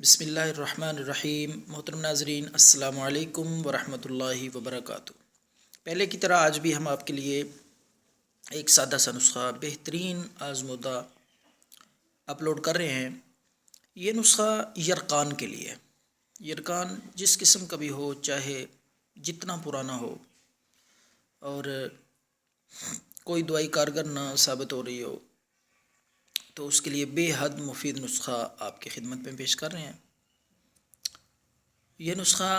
بسم اللہ الرحمن الرحیم۔ محترم ناظرین، السلام علیکم ورحمۃ اللہ وبرکاتہ۔ پہلے کی طرح آج بھی ہم آپ کے لیے ایک سادہ سا نسخہ بہترین آزمودہ اپلوڈ کر رہے ہیں۔ یہ نسخہ یرقان کے لیے ہے۔ یرقان جس قسم کا بھی ہو، چاہے جتنا پرانا ہو اور کوئی دوائی کارگر نہ ثابت ہو رہی ہو، تو اس کے لیے بے حد مفید نسخہ آپ کی خدمت میں پیش کر رہے ہیں۔ یہ نسخہ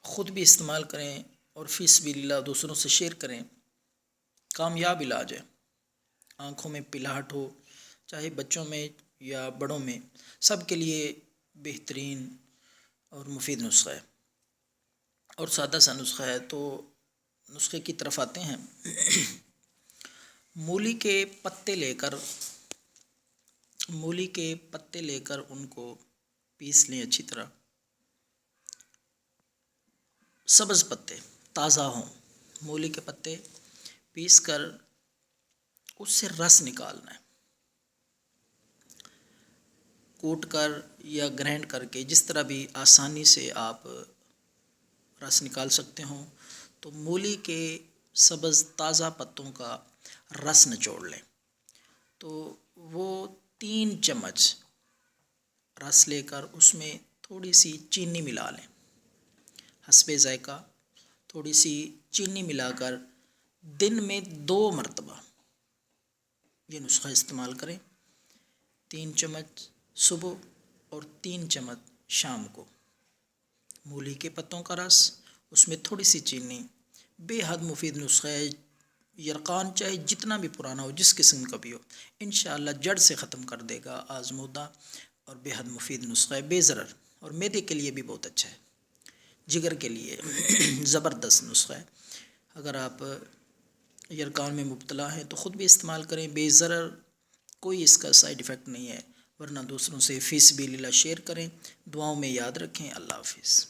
خود بھی استعمال کریں اور فی سبیل اللہ دوسروں سے شیئر کریں۔ کامیاب علاج ہے۔ آنکھوں میں پلاہٹ ہو، چاہے بچوں میں یا بڑوں میں، سب کے لیے بہترین اور مفید نسخہ ہے اور سادہ سا نسخہ ہے۔ تو نسخے کی طرف آتے ہیں۔ مولی کے پتے لے کر ان کو پیس لیں اچھی طرح۔ سبز پتے تازہ ہوں، مولی کے پتے پیس کر اس سے رس نکالنا ہے، کوٹ کر یا گرینڈ کر کے، جس طرح بھی آسانی سے آپ رس نکال سکتے ہوں۔ تو مولی کے سبز تازہ پتوں کا رس نچوڑ لیں۔ تو وہ 3 چمچ رس لے کر اس میں تھوڑی سی چینی ملا لیں، حسب ذائقہ۔ تھوڑی سی چینی ملا کر دن میں 2 مرتبہ یہ نسخہ استعمال کریں۔ 3 چمچ صبح اور 3 چمچ شام کو۔ مولی کے پتوں کا رس، اس میں تھوڑی سی چینی، بے حد مفید نسخہ ہے۔ یرقان چاہے جتنا بھی پرانا ہو، جس قسم کا بھی ہو، انشاءاللہ جڑ سے ختم کر دے گا۔ آزمودہ اور بے حد مفید نسخہ ہے، بے ضرر، اور معدے کے لیے بھی بہت اچھا ہے، جگر کے لیے زبردست نسخہ ہے۔ اگر آپ یرقان میں مبتلا ہیں تو خود بھی استعمال کریں، بے ضرر، کوئی اس کا سائیڈ ایفیکٹ نہیں ہے، ورنہ دوسروں سے فی سبیل اللہ شیئر کریں۔ دعاؤں میں یاد رکھیں۔ اللہ حافظ۔